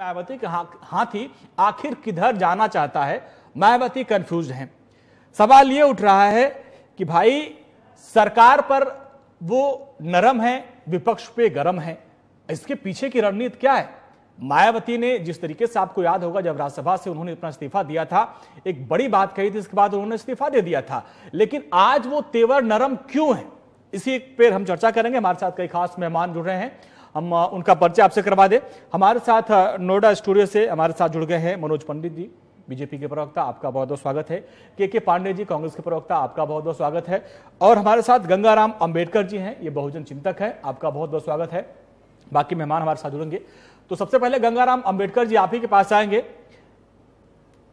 मायावती का हाथी आखिर किधर जाना चाहता है, मायावती कंफ्यूज हैं। सवाल ये उठ रहा है कि भाई सरकार पर वो नरम है, विपक्ष पे गरम है, इसके पीछे की रणनीति क्या है? मायावती ने जिस तरीके से, आपको याद होगा जब राज्यसभा से उन्होंने अपना इस्तीफा दिया था, एक बड़ी बात कही थी, इसके बाद उन्होंने इस्तीफा दे दिया था, लेकिन आज वो तेवर नरम क्यों है, इसी पर हम चर्चा करेंगे। हमारे साथ कई खास मेहमान जुड़ रहे हैं, हम उनका परिचय आपसे करवा दें। हमारे साथ नोएडा स्टूडियो से हमारे साथ जुड़ गए हैं मनोज पंडित जी, बीजेपी के प्रवक्ता, आपका बहुत बहुत स्वागत है। के पांडे जी, कांग्रेस के प्रवक्ता, आपका बहुत बहुत स्वागत है। और हमारे साथ गंगाराम अंबेडकर जी हैं, ये बहुजन चिंतक है, आपका बहुत बहुत स्वागत है। बाकी मेहमान हमारे साथ जुड़ेंगे। तो सबसे पहले गंगाराम अंबेडकर जी, आप ही के पास आएंगे।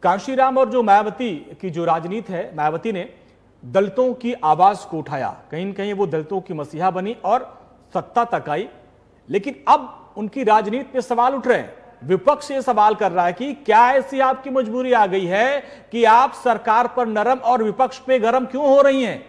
कांशीराम और जो मायावती की जो राजनीति है, मायावती ने दलितों की आवाज को उठाया, कहीं न कहीं वो दलितों की मसीहा बनी और सत्ता तक आई, लेकिन अब उनकी राजनीति पे सवाल उठ रहे हैं। विपक्ष ये सवाल कर रहा है कि क्या ऐसी आपकी मजबूरी आ गई है कि आप सरकार पर नरम और विपक्ष पे गरम क्यों हो रही हैं?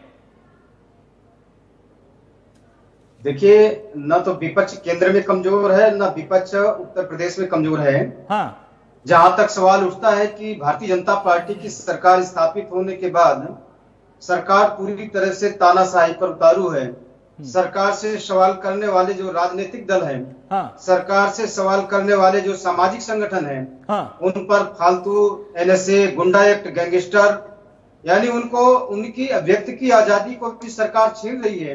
देखिए, न तो विपक्ष केंद्र में कमजोर है, न विपक्ष उत्तर प्रदेश में कमजोर है। हाँ। जहां तक सवाल उठता है कि भारतीय जनता पार्टी की सरकार स्थापित होने के बाद सरकार पूरी तरह से तानाशाही पर उतारू है। सरकार से सवाल करने वाले जो राजनीतिक दल हैं, हाँ। सरकार से सवाल करने वाले जो सामाजिक संगठन हैं, हाँ। उन पर फालतू एनएसए, गुंडा एक्ट, गैंगस्टर, यानी उनको उनकी व्यक्त की आजादी को भी सरकार छीन रही है।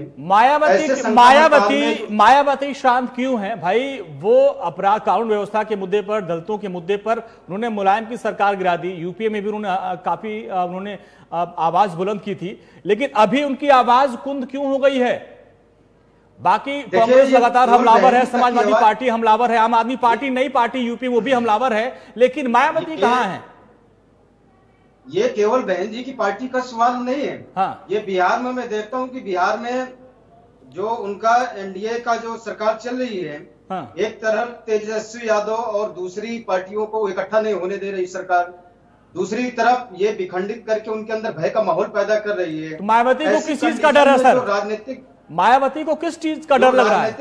मायावती शांत क्यों है भाई? वो अपराध कानून व्यवस्था के मुद्दे पर, दलितों के मुद्दे पर उन्होंने मुलायम की सरकार गिरा दी। यूपीए में भी उन्होंने आवाज बुलंद की थी, लेकिन अभी उनकी आवाज कुंद क्यों हो गई है? बाकी कांग्रेस लगातार हमलावर है, समाजवादी पार्टी हमलावर है, आम आदमी पार्टी नई पार्टी यूपी वो भी हमलावर है, लेकिन मायावती कहां है? ये केवल बहन जी की पार्टी का सवाल नहीं है। हाँ। ये बिहार में मैं देखता हूं कि बिहार में जो उनका एनडीए का जो सरकार चल रही है, हाँ। एक तरफ तेजस्वी यादव और दूसरी पार्टियों को इकट्ठा नहीं होने दे रही सरकार, दूसरी तरफ ये विखंडित करके उनके अंदर भय का माहौल पैदा कर रही है। तो मायावती को किस चीज का डर है सर? राजनीतिक, मायावती को किस चीज का डर लग रहा है?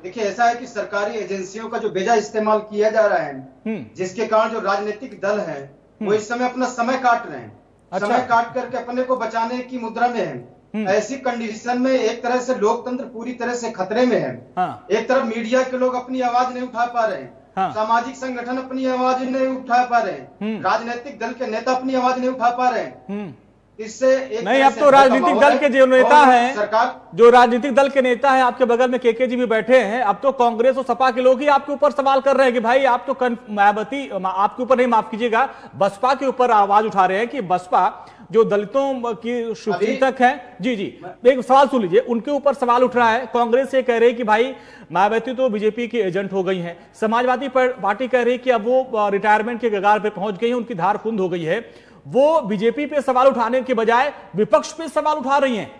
देखिए, ऐसा है कि सरकारी एजेंसियों का जो बेजा इस्तेमाल किया जा रहा है, जिसके कारण जो राजनीतिक दल है वो इस समय अपना समय काट रहे हैं। अच्छा। समय काट करके अपने को बचाने की मुद्रा में है। ऐसी कंडीशन में एक तरह से लोकतंत्र पूरी तरह से खतरे में है। हाँ। एक तरफ मीडिया के लोग अपनी आवाज नहीं उठा पा रहे हैं, हाँ। सामाजिक संगठन अपनी आवाज नहीं उठा पा रहे हैं, राजनीतिक दल के नेता अपनी आवाज नहीं उठा पा रहे हैं। इससे नहीं, अब तो राजनीतिक दल के जो नेता हैं, सरकार जो राजनीतिक दल के नेता हैं, आपके बगल में के जी भी बैठे हैं, अब तो कांग्रेस और सपा के लोग ही आपके ऊपर सवाल कर रहे हैं कि भाई आप तो मायावती, आपके ऊपर नहीं, माफ कीजिएगा, बसपा के ऊपर आवाज उठा रहे हैं कि बसपा जो दलितों की शुभचिंतक है, जी जी, एक सवाल सुन लीजिए, उनके ऊपर सवाल उठ रहा है। कांग्रेस ये कह रही है कि भाई मायावती तो बीजेपी की एजेंट हो गई है, समाजवादी पार्टी कह रही है कि अब वो रिटायरमेंट के कगार पे पहुंच गई है, उनकी धार कुंद हो गई है। वो बीजेपी पे सवाल उठाने के बजाय विपक्ष पे सवाल उठा रही हैं।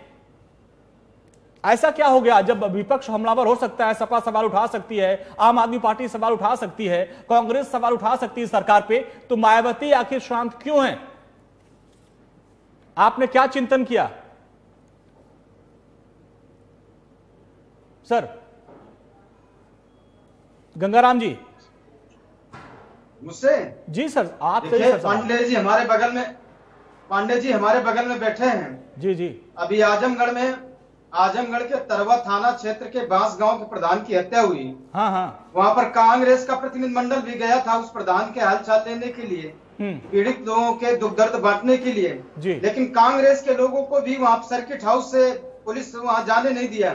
ऐसा क्या हो गया? जब विपक्ष हमलावर हो सकता है, सपा सवाल उठा सकती है, आम आदमी पार्टी सवाल उठा सकती है, कांग्रेस सवाल उठा सकती है सरकार पे, तो मायावती आखिर शांत क्यों है? आपने क्या चिंतन किया सर? गंगाराम जी, मुझसे? जी सर, आप पांडे जी हमारे बगल में बैठे हैं। जी जी। अभी आजमगढ़ के तरवा थाना क्षेत्र के बांस गांव के प्रधान की हत्या हुई। हाँ हाँ। वहां पर कांग्रेस का प्रतिनिधिमंडल भी गया था उस प्रधान के हालचाल लेने के लिए, पीड़ित लोगों के दुख दर्द बांटने के लिए जी। लेकिन कांग्रेस के लोगों को भी वहां सर्किट हाउस से पुलिस वहां जाने नहीं दिया,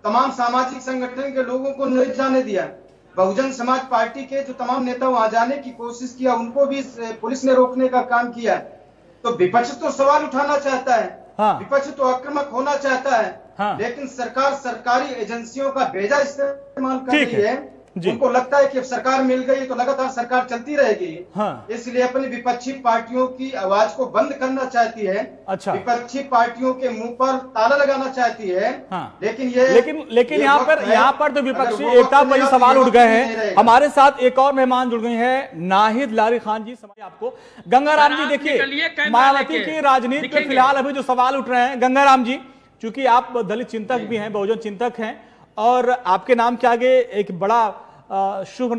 तमाम सामाजिक संगठन के लोगों को नहीं जाने दिया। बहुजन समाज पार्टी के जो तमाम नेता वहां जाने की कोशिश किया, उनको भी पुलिस ने रोकने का काम किया। तो विपक्ष तो सवाल उठाना चाहता है, हाँ। विपक्ष तो आक्रामक होना चाहता है, हाँ। लेकिन सरकार सरकारी एजेंसियों का बेजा इस्तेमाल कर रही है। उनको लगता है कि अब सरकार मिल गई तो लगातार सरकार चलती रहेगी, हाँ। इसलिए अपनी विपक्षी पार्टियों की आवाज को बंद करना चाहती है। अच्छा। विपक्षी पार्टियों के मुंह पर ताला लगाना चाहती है, हाँ। लेकिन यहाँ पर तो विपक्षी एकता पर सवाल उठ गए हैं। हमारे साथ एक और मेहमान जुड़ गए हैं, नाहिद लारी खान जी। समझ आपको गंगाराम जी, देखिए मायावती की राजनीति पे फिलहाल अभी जो सवाल उठ रहे हैं, गंगाराम जी चूंकि आप दलित चिंतक भी हैं, बहुजन चिंतक हैं, और आपके नाम के आगे एक बड़ा शुभ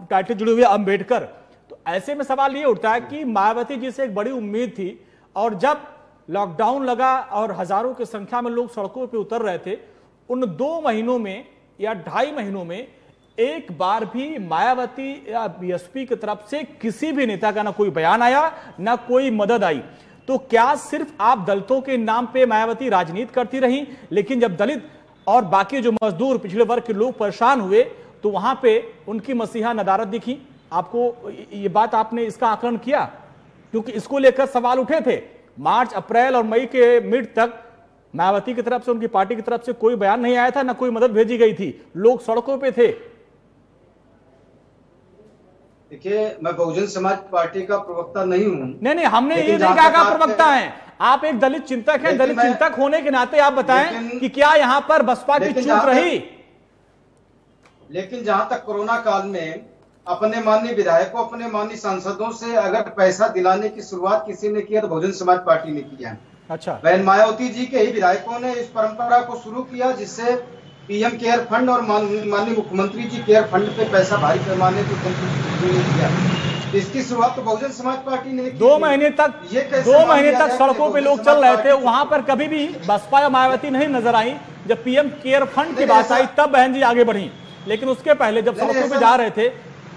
टाइटल जुड़े हुए अंबेडकर। तो ऐसे में सवाल ये उठता है कि मायावती जी से एक बड़ी उम्मीद थी, और जब लॉकडाउन लगा और हजारों की संख्या में लोग सड़कों पर उतर रहे थे, उन 2 महीनों में या 2.5 महीनों में एक बार भी मायावती या बीएसपी की तरफ से किसी भी नेता का ना कोई बयान आया, ना कोई मदद आई। तो क्या सिर्फ आप दलितों के नाम पे मायावती राजनीति करती रही, लेकिन जब दलित और बाकी जो मजदूर पिछड़े वर्ग के लोग परेशान हुए तो वहां पे उनकी मसीहा नदारत दिखी? आपको ये बात, आपने इसका आकलन किया? क्योंकि इसको लेकर सवाल उठे थे। मार्च, अप्रैल और मई के मिड तक मायावती की तरफ से, उनकी पार्टी की तरफ से कोई बयान नहीं आया था, ना कोई मदद भेजी गई थी, लोग सड़कों पे थे। देखिए, मैं बहुजन समाज पार्टी का प्रवक्ता नहीं हूं। नहीं, हमने ये नहीं कहा कि प्रवक्ता हैं, आप एक दलित चिंतक हैं। दलित चिंतक होने के नाते आप बताएं कि क्या यहां पर बसपा की चूक रही? लेकिन जहां तक कोरोना काल में अपने माननीय विधायकों, अपने माननीय सांसदों से अगर पैसा दिलाने की शुरुआत किसी ने किया तो बहुजन समाज पार्टी ने किया है। अच्छा। बहन मायावती जी के ही विधायकों ने इस परंपरा को शुरू किया, जिससे पीएम केयर फंड और माननीय मुख्यमंत्री जी केयर फंड पे पैसा भारी पैमाने पर किया। इसकी शुरुआत तो बहुजन समाज पार्टी ने की। 2 महीने तक सड़कों पे लोग चल रहे थे, वहां पर कभी भी बसपा या मायावती नहीं नजर आई। जब पीएम केयर फंड की बात आई तब बहन जी आगे बढ़ी, लेकिन उसके पहले जब सड़कों पे जा रहे थे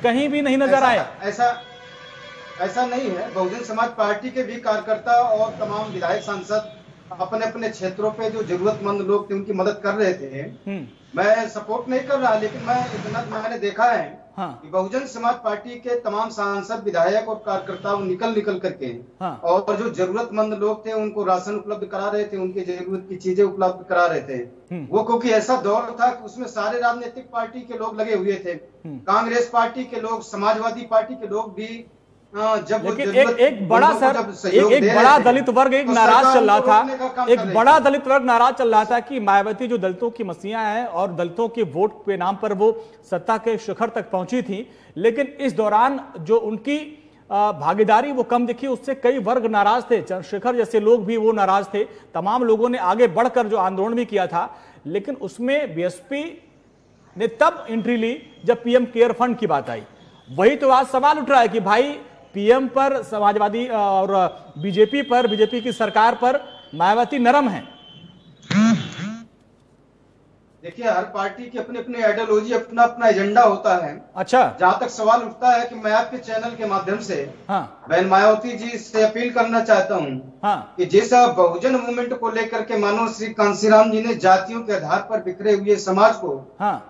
कहीं भी नहीं नजर आए। ऐसा नहीं है। बहुजन समाज पार्टी के भी कार्यकर्ता और तमाम विधायक सांसद अपने अपने क्षेत्रों पे जो जरूरतमंद लोग थे उनकी मदद कर रहे थे। मैं सपोर्ट नहीं कर रहा, लेकिन मैं इतना मैंने देखा है कि बहुजन समाज पार्टी के तमाम सांसद, विधायक और कार्यकर्ता निकल करके और जो जरूरतमंद लोग थे उनको राशन उपलब्ध करा रहे थे, उनकी जरूरत की चीजें उपलब्ध करा रहे थे। वो क्योंकि ऐसा दौर था कि उसमें सारे राजनीतिक पार्टी के लोग लगे हुए थे, कांग्रेस पार्टी के लोग, समाजवादी पार्टी के लोग भी। जब लेकिन एक बड़ा दलित वर्ग एक नाराज चल रहा था, एक बड़ा दलित वर्ग नाराज चल रहा था कि मायावती जो दलितों की मसीहा है और दलितों के वोट के नाम पर वो सत्ता के शिखर तक पहुंची थी, लेकिन इस दौरान जो उनकी भागीदारी वो कम दिखी, उससे कई वर्ग नाराज थे। चंद्रशेखर जैसे लोग भी वो नाराज थे। तमाम लोगों ने आगे बढ़कर जो आंदोलन भी किया था, लेकिन उसमें बीएसपी ने तब एंट्री ली जब पीएम केयर फंड की बात आई। वही तो आज सवाल उठ रहा है कि भाई पीएम पर समाजवादी और बीजेपी की सरकार पर मायावती नरम है। देखिए, हर पार्टी की अपनी अपनी आइडियोलॉजी, अपना अपना एजेंडा होता है। अच्छा। जहां तक सवाल उठता है कि मैं आपके चैनल के माध्यम से बहन मायावती जी से अपील करना चाहता हूं कि जैसा बहुजन मूवमेंट को लेकर के मानो श्री कांसीराम जी ने जातियों के आधार पर बिखरे हुए समाज को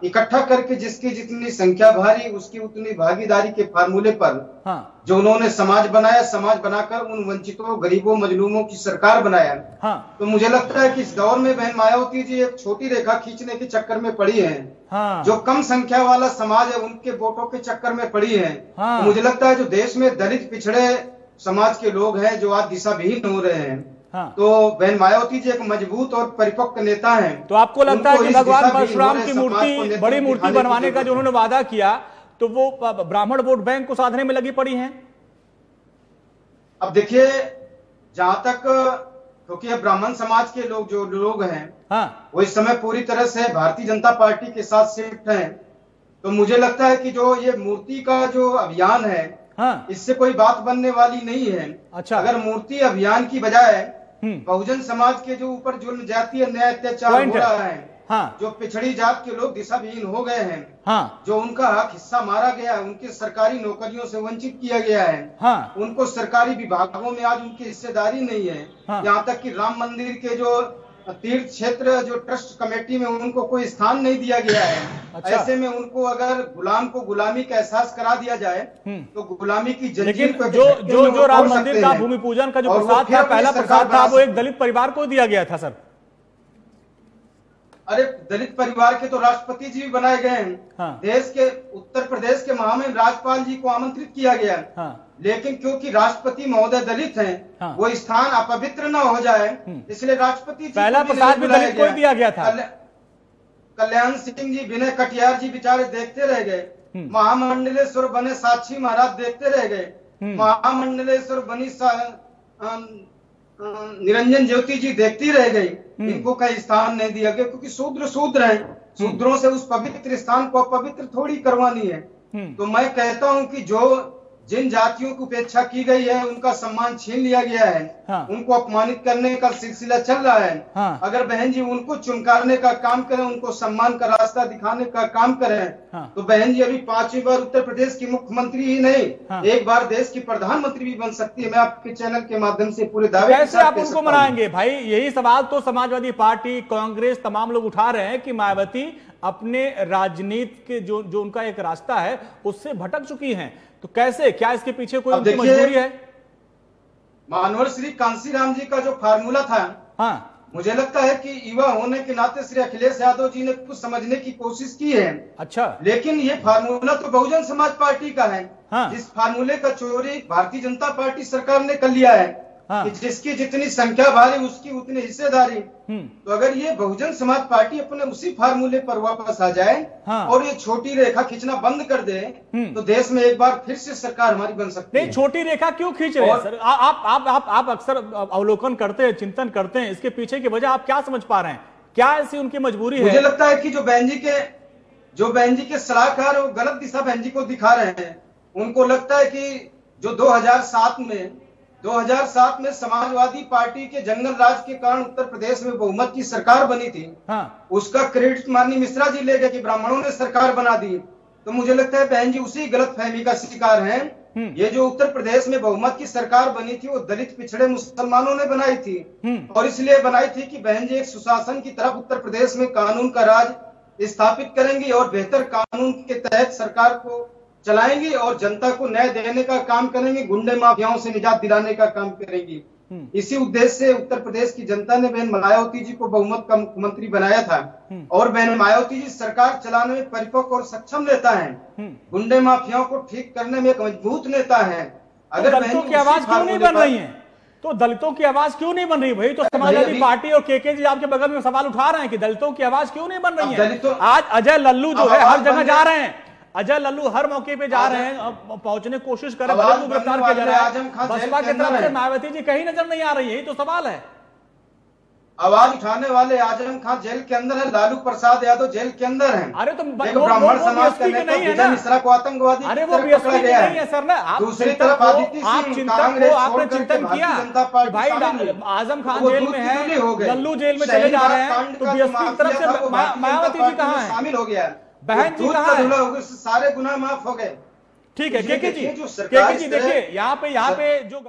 इकट्ठा करके जिसकी जितनी संख्या भारी उसकी उतनी भागीदारी के फार्मूले पर जो उन्होंने समाज बनाया, समाज बनाकर उन वंचितों, गरीबों, मजलूमों की सरकार बनाया। तो मुझे लगता है कि इस दौर में बहन मायावती जी एक छोटी रेखा खींचने के चक्कर में पड़ी हैं। जो कम संख्या वाला समाज है उनके वोटों के चक्कर में पड़ी है। तो मुझे लगता है जो देश में दलित पिछड़े समाज के लोग हैं जो आज दिशाविहीन हो रहे हैं, तो बहन मायावती जी एक मजबूत और परिपक्व नेता हैं। तो आपको लगता है कि भगवान परशुराम की मूर्ति, बड़ी मूर्ति बनवाने का जो उन्होंने वादा किया, तो वो ब्राह्मण वोट बैंक को साधने में लगी पड़ी हैं? अब देखिए, जहां तक, क्योंकि अब ब्राह्मण समाज के लोग हैं वो इस समय पूरी तरह से भारतीय जनता पार्टी के साथ शिफ्ट हैं। तो मुझे लगता है कि जो ये मूर्ति का जो अभियान है इससे कोई बात बनने वाली नहीं है। अच्छा। अगर मूर्ति अभियान की बजाय बहुजन समाज के जो ऊपर जुल्म, जातीय अन्याय, अत्याचार हो रहा है, जो पिछड़ी जात के लोग दिशाविहीन हो गए हैं, जो उनका हक हिस्सा मारा गया है, उनके सरकारी नौकरियों से वंचित किया गया है, उनको सरकारी विभागों में आज उनकी हिस्सेदारी नहीं है। यहाँ तक कि राम मंदिर के जो तीर्थ क्षेत्र जो ट्रस्ट कमेटी में उनको कोई स्थान नहीं दिया गया है। अच्छा। ऐसे में उनको अगर गुलाम को गुलामी का एहसास करा दिया जाए तो गुलामी की जंजीर पे जो राम मंदिर का भूमि पूजन का जो प्रसाद था, पहला प्रसाद था, वो एक दलित परिवार को दिया गया था सर। अरे, दलित परिवार के तो राष्ट्रपति जी भी बनाए गए हैं। देश के उत्तर प्रदेश के महामहिम राज्यपाल जी को आमंत्रित किया गया। लेकिन क्योंकि राष्ट्रपति महोदय दलित हैं, वो स्थान अपवित्र न हो जाए, इसलिए राष्ट्रपति जी पहला प्रसाद भी दलित को दिया गया था। कल्याण सिंह जी, विनय कटियार जी बेचारे देखते रह गए। महामंडलेश्वर बने साक्षी महाराज देखते रह गए। महामंडलेश्वर बनी निरंजन ज्योति जी देखती रह गई। इनको कहीं स्थान नहीं दिया गया क्योंकि शूद्र हैं। शूद्रों से उस पवित्र स्थान को अपवित्र थोड़ी करवानी है। तो मैं कहता हूं कि जो जिन जातियों की उपेक्षा की गई है, उनका सम्मान छीन लिया गया है, उनको अपमानित करने का सिलसिला चल रहा है। अगर बहन जी उनको चुमकारने का काम करें, उनको सम्मान का रास्ता दिखाने का काम करें, तो बहन जी अभी 5वीं बार उत्तर प्रदेश की मुख्यमंत्री ही नहीं, एक बार देश की प्रधानमंत्री भी बन सकती है। मैं आपके चैनल के माध्यम से पूरे दावे कैसे आप उनको मनाएंगे भाई? यही सवाल तो समाजवादी पार्टी, कांग्रेस, तमाम लोग उठा रहे हैं कि मायावती अपने राजनीति के जो उनका एक रास्ता है उससे भटक चुकी हैं। तो कैसे, क्या इसके पीछे कोई उनकी मजबूरी है? मानवर श्री कांसीराम जी का जो फार्मूला था, मुझे लगता है कि युवा होने के नाते श्री अखिलेश यादव जी ने कुछ समझने की कोशिश की है। अच्छा, लेकिन ये फार्मूला तो बहुजन समाज पार्टी का है। इस फार्मूले का चोरी भारतीय जनता पार्टी सरकार ने कर लिया है कि जिसकी जितनी संख्या भारी उसकी उतनी हिस्सेदारी। तो अगर ये बहुजन समाज पार्टी अपने उसी फार्मूले पर वापस आ जाए और ये छोटी रेखा खींचना बंद कर दे, तो देश में एक बार फिर से सरकार हमारी बन सकती है। नहीं, छोटी रेखा क्यों खींच रहे हैं सर? आप अक्सर अवलोकन करते हैं, चिंतन करते हैं, इसके पीछे की वजह आप क्या समझ पा रहे हैं? क्या ऐसी उनकी मजबूरी है? मुझे लगता है कि जो बहन जी के सलाहकार वो गलत दिशा बहन जी को दिखा रहे हैं। उनको लगता है कि जो 2007 में समाजवादी पार्टी के जंगल राज के कारण उत्तर प्रदेश में बहुमत की सरकार बनी थी, उसका क्रेडिट माननीय मिश्रा जी ले गए कि ब्राह्मणों ने सरकार बना दी। तो मुझे लगता है बहन जी उसी गलतफहमी का शिकार हैं। ये जो उत्तर प्रदेश में बहुमत की सरकार बनी थी वो दलित पिछड़े मुसलमानों ने बनाई थी, और इसलिए बनाई थी कि बहन जी एक सुशासन की तरफ उत्तर प्रदेश में कानून का राज स्थापित करेंगी और बेहतर कानून के तहत सरकार को चलाएंगी और जनता को न्याय देने का काम करेंगे, गुंडे माफियाओं से निजात दिलाने का काम करेंगी। इसी उद्देश्य से उत्तर प्रदेश की जनता ने बहन मायावती जी को बहुमत का मुख्यमंत्री बनाया था, और बहन मायावती जी सरकार चलाने में परिपक्व और सक्षम नेता है, गुंडे माफियाओं को ठीक करने में एक मजबूत नेता है। अगर दलितों की आवाज क्यों नहीं बन रही है? तो दलितों की आवाज क्यों नहीं बन रही भाई? तो समाजवादी पार्टी और केके जी आपके बगल में सवाल उठा रहे हैं कि दलितों की आवाज क्यों नहीं बन रही है? आज अजय लल्लू जो है हर जगह जा रहे हैं, अजय लल्लू हर मौके पे जा रहे हैं, पहुंचने की कोशिश कर रहे हैं, गिरफ्तार किया जा रहा है। बसपा की तरफ से मायावती जी कहीं नजर नहीं आ रही है, यही तो सवाल है। आवाज उठाने वाले आजम खान जेल के अंदर है, लालू प्रसाद यादव जेल के अंदर है। अरे तो ब्राह्मण समाज का नेता विजय मिश्रा को आतंकवादी अरे वो बीएसपी नहीं है सर ना। दूसरी तरफ आदित्य सिंह कांग्रेस आपने चिंतन किया भाई आजम खान जेल में है, लल्लू जेल में चले जा रहे हैं, तो बीएसपी की तरफ से मायावती जी कहाँ है? शामिल हो गया, बहन जी कहाँ है? सारे गुनाह माफ हो गए। ठीक है केके जी देखिए यहाँ पे जो